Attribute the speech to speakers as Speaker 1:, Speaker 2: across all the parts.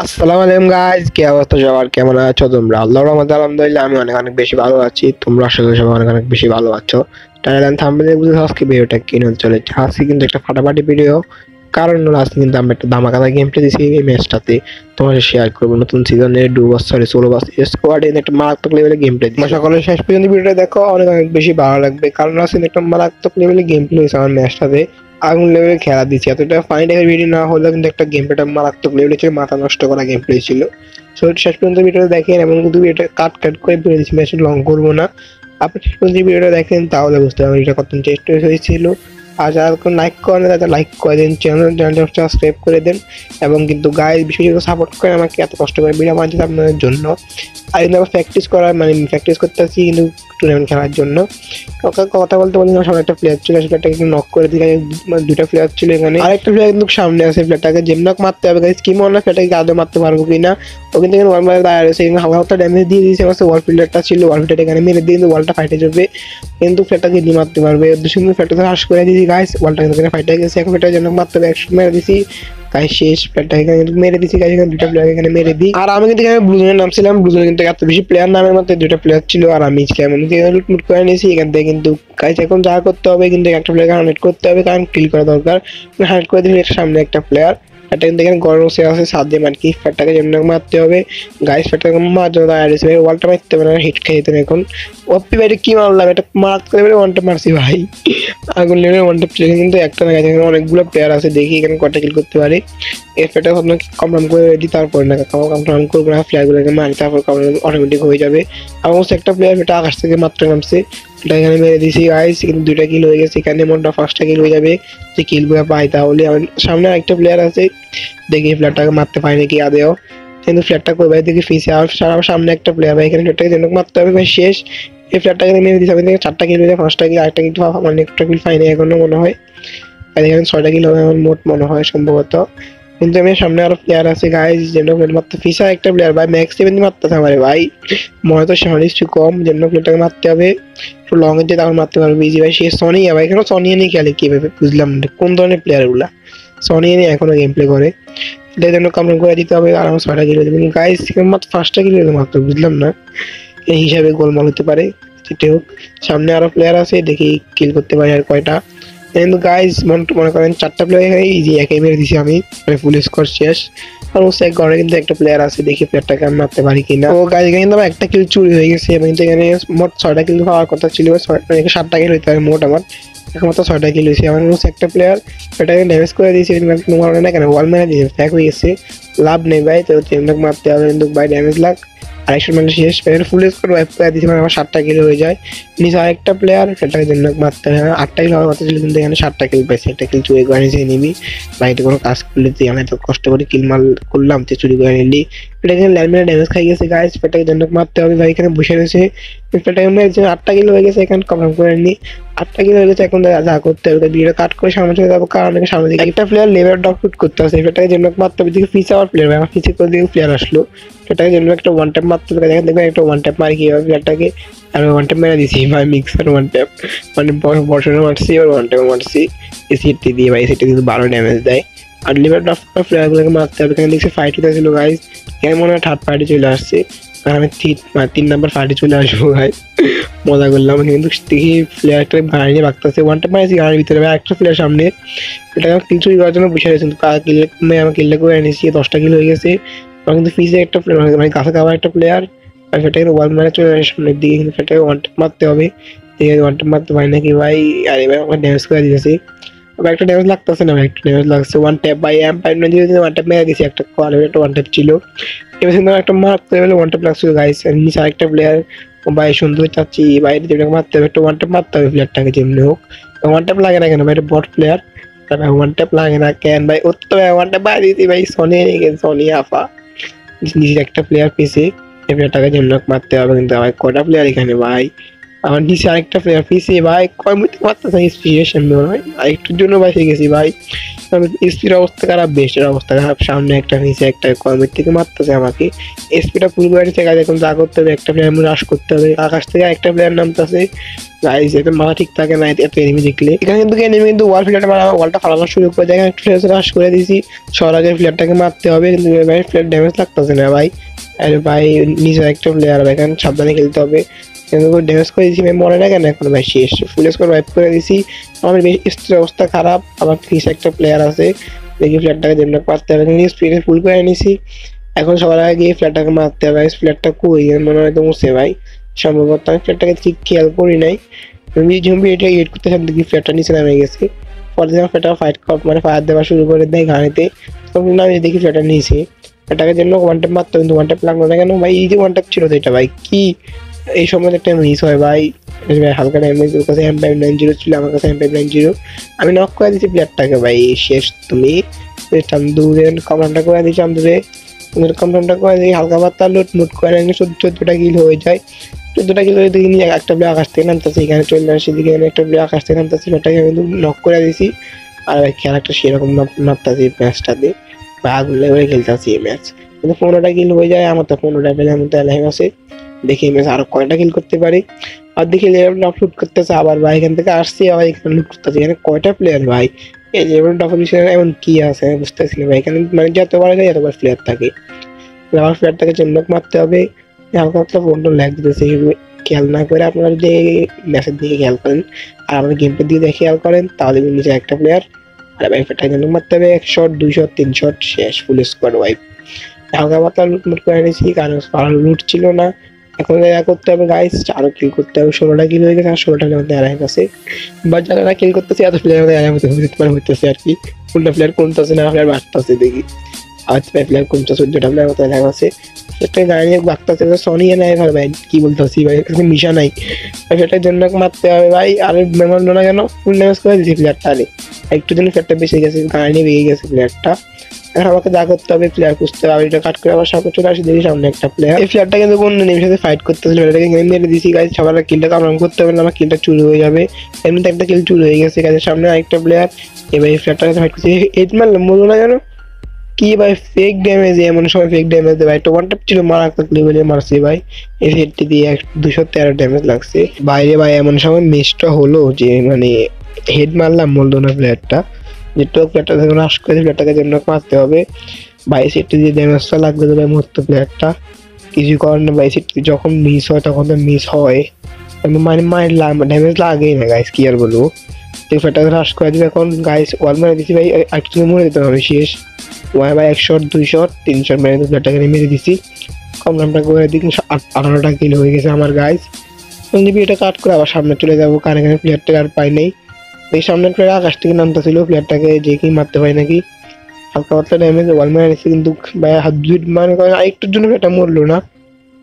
Speaker 1: আসসালামু আলাইকুম গাইস, কি অবস্থা সবার? কেমন আছো তোমরা? আল্লাহর রহমতে আলহামদুলিল্লাহ আমি অনেক অনেক বেশি ভালো আছি। তোমরা আশা করি সবাই অনেক অনেক বেশি ভালো আছো। টাইটেল থাম্বনেলে বুঝে আজকে ভিডিওটা কি নিয়ে চলেছে। আজকে কিন্তু একটা ফাটাফাটি ভিডিও, কারণ হলো আজকে কিন্তু আমরা একটা ধামাকাদার গেম প্লে দিয়েছি এই ম্যাচটাতে। তোমাদের শেয়ার করবো নতুন সিজনের ডুবাস সরি সোলো বাস স্কোয়াড এর একটা মারাত্মক লেভেলের গেম প্লে। তোমরা সকলে শেষ পর্যন্ত ভিডিওটা দেখো, অনেক অনেক বেশি ভালো লাগবে, কারণ আজকে একটা মারাত্মক লেভেলের গেম প্লে হয়েছে আমার ম্যাচটাতে। আগুন লেভেলে খেলা দিচ্ছি, এতটা ফাইন টাইপের ভিডিও না হলেও কিন্তু একটা গেম প্লেটা মারাত্মক লেভেলে ছিল, মাথা নষ্ট করা গেম প্লে ছিল। সো শেষ পর্যন্ত ভিডিওটা দেখেন, এবং কিন্তু এটা কাট কাট করে বলে দিচ্ছি, ম্যাচ লং করবো না। আপনি শেষ পর্যন্ত ভিডিওটা দেখেন, তাহলে বুঝতে পারবেন এটা কত চেষ্টা হয়েছিল। আর যারা কোনো লাইক করেন তারা লাইক করে দিন, চ্যানেলটা সাবস্ক্রাইব করে দেন, এবং কিন্তু গাইজ বিষয় সাপোর্ট করেন আমাকে এত কষ্ট করে ভিডিও বানাতে আপনাদের জন্য। আর কিন্তু আমার প্র্যাকটিস করার প্র্যাকটিস করতে আসছি কিন্তু টুর্নামেন্ট খেলার জন্য। কথা বলতে বলতে আমার সামনে একটা প্লেয়ার ছিল, সেই প্লেয়ারটাকে কিন্তু নক করে দিই। দুটা প্লেয়ার ছিল এখানে, আরেকটা প্লেয়ার কিন্তু সামনে আছে। প্লেয়ারটাকে যেমন নক মারতে হবে গাইজ, কি মনে হয় প্লেয়ারটাকে আদৌ মারতে পারবো কিনা। ও কিন্তু এখানে ওয়াল মারে দাঁড়িয়ে রয়েছে, এখানে হালকা হালকা ড্যামেজ দিয়ে দিয়েছে। আমার ওয়াল প্লেয়ারটা ছিল, ওয়াল প্লেয়ারটা এখানে মেরে দিয়ে কিন্তু ওয়ালটা ফাইটে যাবে, কিন্তু প্লেয়ারটাকে দিয়ে মারতে পারবে। দুশো প্লেয়ারটা হ্রাস করে দিয়েছি গাইজ, ওয়ালটা কিন্তু এখানে ফাইটে গেছে। এখন প্লেয়ারটার জন্য মারতে হবে, একশো মেরে দিয়েছি গাইজ। শেষ প্লেয়ারটা এখানে মেরে দিয়েছি গাইজ, এখানে দুটা প্লেয়ার এখানে মেরে দিই। আর আমি কিন্তু এখানে ব্লুজনের নামছিলাম, ব্লুজনে কিন্তু এত বেশি প্লেয়ার নামের মধ্যে দুটা প্লেয়ার ছিল, আর আমি ছিলাম লুটমুট করে নিয়েছি এখান থেকে। কিন্তু গাইজ এখন যা করতে হবে, কিন্তু একটা প্লেয়ারকে হান্ড্রেড করতে হবে, কারণ কিল করা দরকার। হান্ড্রেড করে দিলে সামনে একটা প্লেয়ার, এটা কিন্তু এখানে গরম সে আছে সাত দিয়ে মার কি ফ্যাটটাকে যেমন মারতে হবে গাইস। ফ্যাটটাকে মার জন্য দাঁড়িয়ে রয়েছে, ওয়ালটা মারতে হবে না, হিট খেয়ে যেতেন। এখন ওপি বাইরে কি মারলাম, এটা মারতে করে ওয়ানটা মারছি ভাই। আগুন লেভেলের ওয়ানটা ছিল, কিন্তু একটা না, এখানে অনেকগুলো প্লেয়ার আছে, দেখি এখানে কটা কিল করতে পারি। এর ফ্যাটটা ভাবলাম কমপ্লাম করে রেডি, তারপর না কমপ্লাম করবো না, ফ্ল্যাগুলোকে মারি, তারপর কমপ্লাম অটোমেটিক হয়ে যাবে। অবশ্য একটা প্লেয়ার এটা আকাশ থেকে মাত্র নামছে, এটা এখানে মেরে দিয়েছি গাইস, কিন্তু দুইটা কিল হয়ে গেছে। এখানে মনটা ফার্স্টটা কিল হয়ে যাবে, যে কিলগুলো পাই তাহলে। আমার সামনে আরেকটা প্লেয়ার আছে, দেখি ফ্ল্যাটটাকে মারতে পারি নাকি আদেও, কিন্তু ফ্ল্যাটটা করবে দেখি ফিসে। আর সামনে একটা প্লেয়ার ভাই, এখানে ফ্ল্যাটটাকে যেন মারতে হবে ভাই। শেষ এই ফ্ল্যাটটাকে মেরে দিয়েছে, আমি থেকে চারটা কিল হয়ে যায়, পাঁচটা কিল, আরেকটা কিল মানে একটা কিল পাইনি এখনো মনে হয়। আর এখানে ছয়টা কিল হবে আমার মোট মনে হয় সম্ভবত। কিন্তু আমি সামনে আরো প্লেয়ার আছে গাইজ, যেন মারতে ফিসা একটা প্লেয়ার ভাই, ম্যাক্স 70 মারতেছে আমার ভাই। মনে তো সামনে কিছু কম, যেন প্লেয়ারটাকে মারতে হবে একটু লং এ, তারপর মারতে পারবে ইজি ভাই। সে সনিয়া ভাই, এখানে সনিয়া নিয়ে খেলে কিভাবে বুঝলাম না, কোন ধরনের প্লেয়ার গুলা সনিয়া নিয়ে এখনো গেম প্লে করে। এটার জন্য কমপ্লেন করে দিতে হবে, আর আমার ছয়টা কিল হয়ে যাবে গাইজ, মাত্র পাঁচটা কিল হয়ে মাত্র, বুঝলাম না এই হিসাবে গোলমাল হতে পারে। যেটা হোক, সামনে আরো প্লেয়ার আছে, দেখি কিল করতে পারি আর কয়টা। কিন্তু গাইজ মনে করেন চারটা প্লেয়ার ইজি একে মেরে দিছি আমি, মানে ফুল স্কোর শেষ। আর ওর এক ঘরে কিন্তু একটা প্লেয়ার আছে, দেখি প্লেয়ারটাকে আমি মারতে পারি কিনা। ও গাইজ এখানে কিন্তু আমার একটা কিল চুরি হয়ে গেছে, এবং এখানে মোট ছয়টা কিল পাওয়ার কথা ছিল, সাতটা কিল হইতে হবে মোট আমার। এখন মাত্র ছয়টা কিল হয়েছে আমার। একটা প্লেয়ার এটাকে ড্যামেজ করে দিয়েছে, মনে না কেন ওয়াল মেরে দিয়েছে, ফ্যাক হয়ে গেছে, লাভ নেই ভাই। তো চেমটাকে মারতে হবে, কিন্তু ভাই ড্যামেজ লাগ। আড়াইশো মানে শেষ, ফুল স্কোর ওয়াইপ করে দিয়েছে, মানে আমার 7টা কিল হয়ে যায়। নিচে আরেকটা প্লেয়ার, সেটাকে জন্য মারতে হয়, 8টা কিল হওয়ার কথা ছিল, কিন্তু এখানে 7টা কিল পাইছে। একটা কিল চুরি করে নিয়েছে নিবি বাড়িতে, কোনো কাজ করলে তুই আমি এত কষ্ট করে কিল মাল করলাম, তুই চুরি করে নিলি। এটা এখানে ল্যান্ডম্যানে ড্যামেজ খাই গেছে গাইজ, সেটাকে জন্য মারতে হবে ভাই। এখানে বসে রয়েছে, সেটাকে 8টা কিল হয়ে গেছে, এখানে কনফার্ম করে নি 8টা কিল হয়ে গেছে। এখন যা করতে হবে, ভিডিও কাট করে সামনে চলে যাবো, কারণ সামনে দিকে একটা প্লেয়ার লেভেল ডক শুট করতে হবে, সেটাকে জন্য মারতে হবে। দিকে পিছে আবার প্লেয়ার, আমার পিছে করে দিকে প্লেয়ার আসলো, সেটাকে জন্য একটা ওয়ান ট্যাপ মারতে হবে। দেখেন দেখবেন একটা ওয়ান ট্যাপ মারি কিভাবে প্লেয়ারটাকে, আমি ওয়ান ট্যাপ মেরে দিছি ভাই, মিক্সার ওয়ান ট্যাপ, মানে বর্ষণে মারছি আর ওয়ান ট্যাপ মারছি এসিটি দিয়ে ভাই। সেটা কিন্তু 12 ড্যামেজ দেয়। আর লেভেল ডক প্লেয়ারগুলোকে মারতে হবে। এখানে দেখছি ফাইট হতেছিল গাইজ, এখানে মনে হয় থার্ড পার্টি চলে আসছে, আর আমি 3 নাম্বার পার্টি চলে আসবো ভাই। মজা করলাম, কিন্তু দেখি প্লেয়ারটা গাড়ি নিয়ে বাগতেছে, ওয়ান ট্যাপ মারিছি গাড়ির ভিতরে ভাই, একটা প্লেয়ার সামনে, এটা কিল চুরি করার জন্য বসে রয়েছে, আমার কিলটা করে এনেছি, 10টা কিল হয়ে গেছে। কিন্তু ফিজে একটা প্লেয়ার, মানে কাছে খাবার একটা প্লেয়ার, আর সেটাকে ওয়াল মারে চলে আসে সামনের দিকে, কিন্তু সেটাকে ওয়ান ট্যাপ মারতে হবে। ঠিক আছে, ওয়ান ট্যাপ মারতে পারি নাকি ভাই, আর এবার আমার ড্যামেজ করে দিয়েছি। আবার একটা ড্যামেজ লাগতেছে না, একটা ড্যামেজ লাগছে। One tap by empire one tap মেরে দিয়েছি, একটা কল একটা ওয়ান ট্যাপ ছিল। এবার কিন্তু একটা মারতে হবে, ওয়ান ট্যাপ লাগছিল গাইস। আর নিচে আরেকটা প্লেয়ার, ভাই সুন্দর চাচ্ছি বাইরে যেটাকে মারতে হবে, একটা ওয়ান ট্যাপ মারতে হবে প্লেয়ারটাকে যেমনি হোক। ওয়ান ট্যাপ লাগে না কেন ভাই, এটা বট প্লেয়ার, ওয়ান ট্যাপ লাগে না কেন ভাই? ওর তো ওয়ান ট্যাপ বাইরে দিতে ভাই, সোনি সোনি আফা। নিচের একটা প্লেয়ার পিছে, এই প্লেয়ারটাকে যেমন মারতে হবে। কিন্তু আমার কটা প্লেয়ার এখানে ভাই, আমার নিচে আরেকটা প্লেয়ার পিছে ভাই, কয় মুহূর্তে মারতে চাই স্পিরিয়েশন ভাই, আরেকটুর জন্য বাঁচিয়ে গেছি ভাই। এসপির অবস্থা খারাপ, বেস্টের অবস্থা খারাপ, সামনে একটা নিচে একটা কর্মের থেকে মারতেছে আমাকে। এসপিটা ফুল করে নিচে, গাইজ এখন যা করতে হবে একটা প্লেয়ার রাশ করতে হবে, আকাশ থেকে একটা প্লেয়ার নামতেছে। গাইজ এখন মাথা ঠিক থাকে না এত এনিমি দেখলে। এখানে কিন্তু এনিমি কিন্তু ওয়াল ফিল্টারটা মারা, ওয়ালটা ফালানো শুরু করে দেয়, একটু রাশ করে দিয়েছি, সবার আগে প্লেয়ারটাকে মারতে হবে, কিন্তু ভাই প্লেয়ার ড্যামেজ লাগতেছে না ভাই। আরে ভাই নিচে একটা প্লেয়ার, এখানে সাবধানে খেলতে হবে, কিন্তু ড্যামেজ করে দিয়েছি ভাই, মরে না কেন এখন ভাই, শেষ ফুল স্কোর ওয়াইপ করে দিয়েছি। আমার স্ত্রীর অবস্থা খারাপ, আমার নিচে একটা প্লেয়ার আছে, দেখি প্লেয়ারটাকে যেমন পারতে হবে, স্পিডে ফুল করে নিয়েছি। এখন সবার আগে গিয়ে প্লেয়ারটাকে মারতে হবে, প্লেয়ারটা কই মনে হয় তো মুছে ভাই, সম্ভবত আমি প্লেয়ারটাকে ঠিক খেয়াল করি নাই, জম্বি এটা এড করতে দেখি প্লেয়ারটা নিচে নামে গেছে। পরে যখন প্লেয়ারটা ফাইট মানে ফায়ার দেওয়া শুরু করে দেয় গাড়িতে, তখন আমি দেখি প্লেয়ারটা নিচে, প্লেয়ারটাকে জন্য ওয়ান ট্যাপ মারতে, কিন্তু ওয়ান ট্যাপ লাগলো না কেন ভাই, এই যে ওয়ান ট্যাপ ছিল তো এটা ভাই কি, এই সময় একটা মিস হয় ভাই। হালকা ড্যামেজ, ওর কাছে M590 ছিল, আমার কাছে M590, আমি নক করে দিচ্ছি প্লেয়ারটাকে ভাই, শেষ তুমি। চান্দুরে কমান্ডটা করে দিই, চান্দুরে কমান্ডটা করে দিই, হালকা পাতলা লুট মুট করে নিয়ে 14টা কিল হয়ে যায়। 14টা কিল হয়ে দেখি একটা প্লেয়ার আকাশ থেকে নামতেছে, এখানে চলে আসি, দিকে একটা প্লেয়ার আকাশ থেকে নামতেছে, প্লেয়ারটাকে কিন্তু নক করে দিয়েছি। আর ভাই খেলাটা সেরকম মারতেছি ম্যাচটাতে, বা আগুন লেগে খেলতেছি এই ম্যাচ, কিন্তু 15টা কিল হয়ে যায় আমার, তো 15টা প্লেয়ার মধ্যে লাইভ আছে, দেখি ম্যাচ আরো কয়টা কিল করতে পারি। আর দেখি লেভেল আপ লুট করতেছে, আবার ভাই এখান থেকে আসছি, আবার এখানে লুট করতেছে, এখানে কয়টা প্লেয়ার ভাই, এই লেভেল টপ এমন কি আছে বুঝতেছি না ভাই, এখানে মানে যতবার যায় এতবার প্লেয়ার থাকে, আমার প্লেয়ারটাকে চেম্বক মারতে হবে। হালকা হালকা ফোনটা ল্যাগ দিতেছে, খেয়াল না করে আপনারা যদি ম্যাচের দিকে খেয়াল করেন আর আমাদের গেম প্লে দিকে খেয়াল করেন, তাহলে নিচে একটা প্লেয়ার, আর ভাই প্লেয়ারটাকে চেম্বক মারতে হবে, 1 শট 2 শট 3 শট শেষ, ফুল স্কোয়াড ওয়াইপ। হালকা পাতলা লুট মুট করে নিয়েছি, কারণ লুট ছিল না। এখন যা করতে হবে গাইস, আরো কিল করতে হবে, 16টা কিল হয়ে গেছে, আর 16টা মধ্যে আড়াই আছে, বা যারা কিল করতেছে এত প্লেয়ার মধ্যে আড়াই হইতেছে আর কি, কোনটা প্লেয়ার কমতেছে না, প্লেয়ার বাড়তেছে দেখি, আর প্লেয়ার কমতে 14টা প্লেয়ার মতো আড়াই আছে, একটা গাড়ি নিয়ে বাগতেছে, সনি নাই ভাই, কি বলতেছি ভাই, মিশা নাই, সেটার জন্য মারতে হবে ভাই। আর মেমন না কেন ফুল ড্যামেজ করে দিয়েছি প্লেয়ারটা, আরে একটু জন্য প্লেয়ারটা বেঁচে গেছে, গাড়ি নিয়ে বেরিয়ে গেছে প্লেয়ারটা। এখন আমাকে যা করতে হবে, প্লেয়ার খুঁজতে হবে, এটা কাট করে আবার সামনে চলে আসি, দেখি সামনে একটা প্লেয়ার, এই প্লেয়ারটা কিন্তু কোন নেমের সাথে ফাইট করতেছিল, এটাকে মেরে দিয়েছি গাইজ, সবার কিলটা কামড় করতে হবে না, আমার কিলটা চুরি হয়ে যাবে, এমনিতে একটা কিল চুরি হয়ে গেছে গাইজ, সামনে আরেকটা প্লেয়ার, এবার এই প্লেয়ারটার সাথে ফাইট করছি, এইট মারলাম বলবো না কেন, কি ভাই ফেক ড্যামেজ, এমন সময় ফেক ড্যামেজ দেয় ভাই, একটা ওয়ান ট্যাপ ছিল মারাত্মক লেভেলে মারছি ভাই, এই হেডটি দিয়ে 213 ড্যামেজ লাগছে বাইরে ভাই, এমন সময় মিসটা হলো যে মানে হেড মারলাম বলতো না প্লেয়ারটা, যে টোক প্লেয়ারটা যখন রাশ করে প্লেয়ারটাকে জন্য মারতে হবে ভাই, সেটটি দিয়ে ড্যামেজটা লাগবে তো ভাই, মরতো প্লেয়ারটা, কিছু করার না ভাই, সেটটি যখন মিস হয় তখন তো মিস হয়, মানে মারলাম ড্যামেজ লাগেই না গাইস, কি আর বলবো, প্লেয়ারটাকে রাশ করে দিবে, এখন গাইস ওয়াল মেরে দিছি ভাই, একটু মরে দিতে হবে শেষ, ওয়াই ভাই 1 শট 2 শট 3 শট মেরে প্লেয়ারটাকে মেরে দিছি, কম নামটা করে দিন, 18টা কিল হয়ে গেছে আমার গাইস। এটা কাট করে আবার সামনে চলে যাবো, কারণ এখানে প্লেয়ারটা আর পাই নাই, এই সামনে প্লেয়ার আকাশ থেকে নামতে ছিল, প্লেয়ারটাকে যে কি মারতে পারি নাকি, হালকা পাতলা ড্যামেজ ওয়াল মেরে নিচ্ছে, কিন্তু ভাই হাত দুই মানে আরেকটুর জন্য এটা মরলো না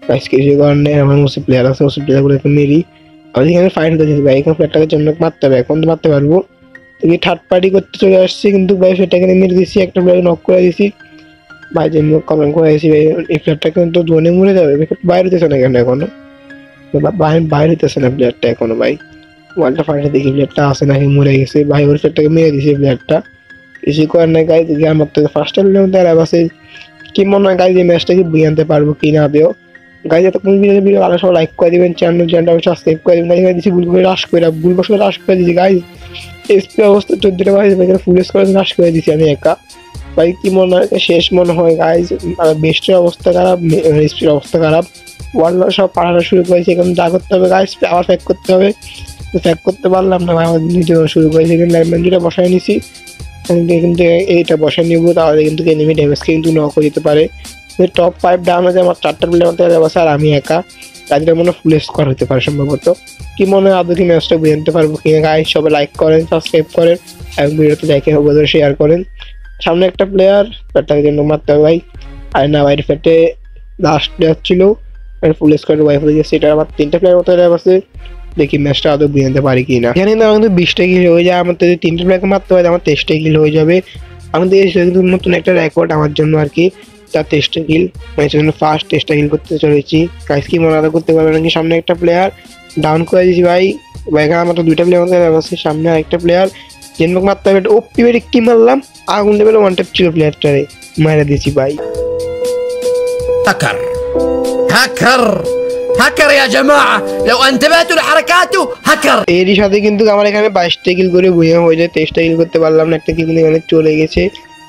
Speaker 1: গাইস, কিছু কারণে আমার মুসি প্লেয়ার আছে, মুসি প্লেয়ারগুলো একটু মেরি, আর এখানে ফাইট হতে ভাই, এখানে প্লেয়ারটাকে জন্য মারতে হবে, এখন তো মারতে পারবো, থার্ড পার্টি করতে চলে আসছি, কিন্তু ভাই সেটাকে মেরে দিছি, একটা প্লেয়ার নক করে দিছি ভাই, যে কমেন্ট করে দিছি ভাই, এই প্লেয়ারটা কিন্তু ধোনে মরে যাবে, বাইরে হইতেছে না কেন এখনো, বাইরে হইতেছে না প্লেয়ারটা এখনো ভাই, ওয়ালটা ফাইটে দেখি প্লেয়ারটা আসে নাকি মরে গেছে ভাই, ওর প্লেয়ারটাকে মেরে দিছে প্লেয়ারটা, কিছু করার নাই গাইজ, আমার থেকে ফার্স্ট টাইম আছে, কি মনে হয় গাইজ এই ম্যাচটা কি বুঝে আনতে পারবো কি না দেও গাইজ, এত কোন ভিডিও আলো সব লাইক করে দিবেন, চ্যানেলটা সাবস্ক্রাইব করে দিবেন গাইজ, দিছি ভুল করে রাশ করে ভুল বসে রাশ করে দিছি গাইজ, এসপি অবস্থা 14টা ভাই ফুল স্কোর রাশ করে দিছি আমি একা ভাই, কি মনে হয় শেষ মনে হয় গাইজ, বেস্টের অবস্থা খারাপ, এসপির অবস্থা খারাপ, ওয়ার্ল্ড সব পাঠানো শুরু করেছে, এখন যা করতে হবে গাইজ আবার ফ্যাক করতে হবে, ফ্যাক করতে পারলাম না ভাই, আমাদের নিজে শুরু করেছে, কিন্তু লাইনম্যানটা বসায় নিছি, কিন্তু এইটা বসায় নিব, তাহলে কিন্তু এনিমি ড্যামেজকে কিন্তু নক করে দিতে পারে, টপ 5 ডাউন আছে আমার 4টা প্লেয়ার মধ্যে আছে, আর আমি একা, তাদের মনে ফুল স্কোর হতে পারে সম্ভবত, কি মনে হয় আদৌ কি ম্যাচটা বুঝে নিতে পারবো কিনা গাইজ, সবাই লাইক করেন, সাবস্ক্রাইব করেন, এবং ভিডিওতে দেখে হোক শেয়ার করেন, সামনে একটা প্লেয়ার, প্লেয়ারটাকে জন্য মারতে হবে ভাই, আর না বাইরে ফেটে লাস্ট প্লেয়ার ছিল, ফুল স্কোয়াড ওয়াইফ হয়ে গেছে, এটা আমার 3টা প্লেয়ার মতো আছে, দেখি ম্যাচটা আদৌ বুঝে নিতে পারি কিনা, এখানে কিন্তু আমাদের 20টা কিল হয়ে যায়, আমার যদি 3টা প্লেয়ারকে মারতে হয় আমার 23টা কিল হয়ে যাবে, আমাদের কিন্তু নতুন একটা রেকর্ড আমার জন্য আর কি, তার 23টা কিল, ম্যাচের জন্য ফার্স্ট 23টা কিল করতে চলেছি গাইস, কি মনে আদৌ করতে পারবে নাকি, সামনে একটা প্লেয়ার ডাউন করে দিয়েছি ভাই, এখানে আমার 2টা প্লেয়ার মতো আছে, সামনে আরেকটা প্লেয়ার জেনবক মারতে হবে, ওপি বেরি কি মারলাম আগুন লেভেল ওয়ান ট্যাপ ছিল প্লেয়ারটারে, মারা দিয়েছি ভাই।
Speaker 2: هكر هكر هكر يا جماعة لو انتبهتوا لحركاته هكر.
Speaker 1: এরই সাথে কিন্তু আমার এখানে 22টা কিল করে বইয়া হয়ে যায়, 23টা কিল করতে পারলাম না, একটা কিল কিন্তু এখানে চলে গেছে,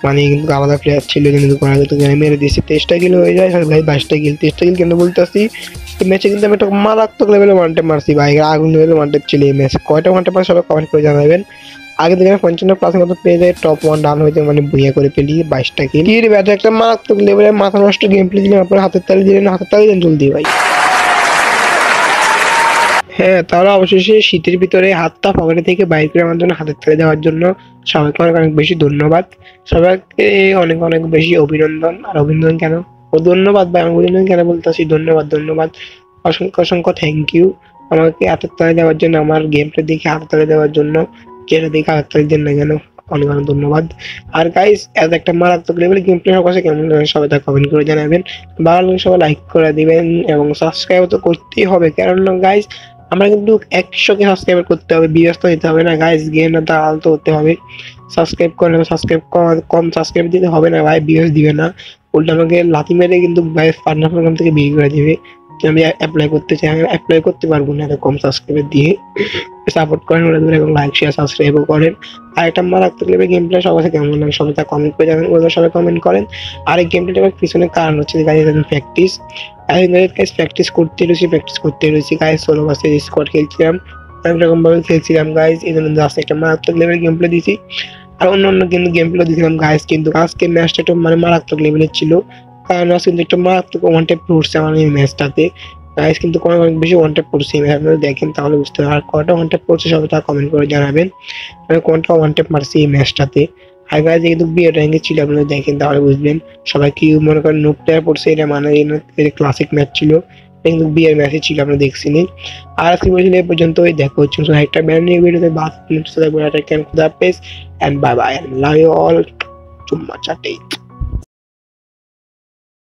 Speaker 1: মানে কিন্তু আলাদা প্লেয়ার ছিল কিন্তু করা যেত, মেরে দিয়েছি, 23টা কিল হয়ে যায় ভাই। 22টা কিল 23টা কিল কেন বলতেছি, এই ম্যাচে কিন্তু আমি একটা মারাত্মক লেভেলে ওয়ান ট্যাপ মারছি ভাই, আগুন লেভেলে ওয়ান ট্যাপ ছিল এই ম্যাচে। কয়টা ওয়ান ট্যাপ মারছি সবাই কমেন্ট করে জানাবেন। আগে থেকে 55+ মতো পেয়ে যায়, টপ 1 ডান হইতে মানে বইয়া করে পেলি 22টা কিল। কি রে ব্যাটা, একটা মারাত্মক লেভেলে মাথা নষ্ট গেম প্লে দিলাম, আপনার হাতের তালি দিলেন, হাতের তালি দেন জলদি ভাই। হ্যাঁ, তাহলে অবশেষে শীতের ভিতরে হাতটা পকেটে থেকে বাইর করে আমার জন্য হাতের তালি দেওয়ার জন্য সবাইকে অনেক অনেক বেশি ধন্যবাদ, সবাইকে অনেক অনেক বেশি অভিনন্দন। আর অভিনন্দন কেন, ও ধন্যবাদ ভাই, আমি অভিনন্দন কেন বলতেছি, ধন্যবাদ ধন্যবাদ, অসংখ্য অসংখ্য থ্যাংক ইউ আমাকে হাতের তালি দেওয়ার জন্য, আমার গেমটা দেখে হাতের তালি দেওয়ার জন্য, যেটা দেখে হাতের তালি দেন না কেন, অনেক অনেক ধন্যবাদ। আর গাইস, এত একটা মারাত্মক লেভেল গেম প্লে কাছে কেমন লাগে সবাই তা কমেন্ট করে জানাবেন, ভালো লাগলে সবাই লাইক করে দিবেন এবং সাবস্ক্রাইব তো করতেই হবে, কারণ গাইস আমরা কিন্তু 100কে সাবস্ক্রাইব করতে হবে, বিয়স্ত দিতে হবে না গাইস, গেম না আলতো হতে হবে। সাবস্ক্রাইব করলে সাবস্ক্রাইব কম সাবস্ক্রাইব দিতে হবে না ভাই, বিয়স দিবে না, উল্টা আমাকে লাথি মেরে কিন্তু ভাই পার্টনার প্রোগ্রাম থেকে বের করে দিবে। আমি অ্যাপ্লাই করতে চাই, আমি অ্যাপ্লাই করতে পারবো না এত কম সাবস্ক্রাইবার দিয়ে। সাপোর্ট করেন ওরা এবং লাইক শেয়ার সাবস্ক্রাইবও করেন। আর একটা মারাত্মক লেভেল গেম প্লে সবার কাছে কেমন লাগে সবাই তা কমেন্ট করে জানাবেন, ওরা সবাই কমেন্ট করেন। আর এই গেম প্লেটার পিছনে কারণ হচ্ছে গাইস প্র্যাকটিস, প্র্যাকটিস করতে রয়েছি গাইস, সোলো ভার্সেস স্কোয়াড খেলছিলাম, অনেক রকম ভাবে খেলছিলাম গাইস, এই জন্য জাস্ট একটা মারাত্মক লেভেল গেম প্লে দিছি। আর অন্য অন্য কিন্তু গেম প্লে দিয়েছিলাম গাইস, কিন্তু আজকে ম্যাচটা একটু মানে মারাত্মক লেভেলের ছিল, কারণ আজকে কিন্তু একটা মারাত্মক ওয়ান ট্যাপ পড়ছে আমার এই ম্যাচটাতে গাইস, কিন্তু অনেক বেশি ওয়ান ট্যাপ পড়ছে, আপনারা দেখেন তাহলে বুঝতে পারবেন। আর কয়টা ওয়ান ট্যাপ পড়ছে সবাই তা কমেন্ট করে জানাবেন, আমি কোনটা ওয়ান ট্যাপ মারছি এই ম্যাচটাতে। আর গাইস কিন্তু বিয়ে র্যাঙ্কে ছিল, আপনারা দেখেন তাহলে বুঝবেন। সবাই কি মনে করেন নো প্লেয়ার পড়ছে, এটা মানে ক্লাসিক ম্যাচ ছিল, কিন্তু বিয়ের ম্যাচে ছিল, আমরা দেখছিনি। আর আজকে বলছিল এই পর্যন্ত, দেখা হচ্ছে একটা ব্যান্ড নিয়ে ভিডিওতে, বাস খুদা peace and bye bye, love you all, চুম্মা চাটেই।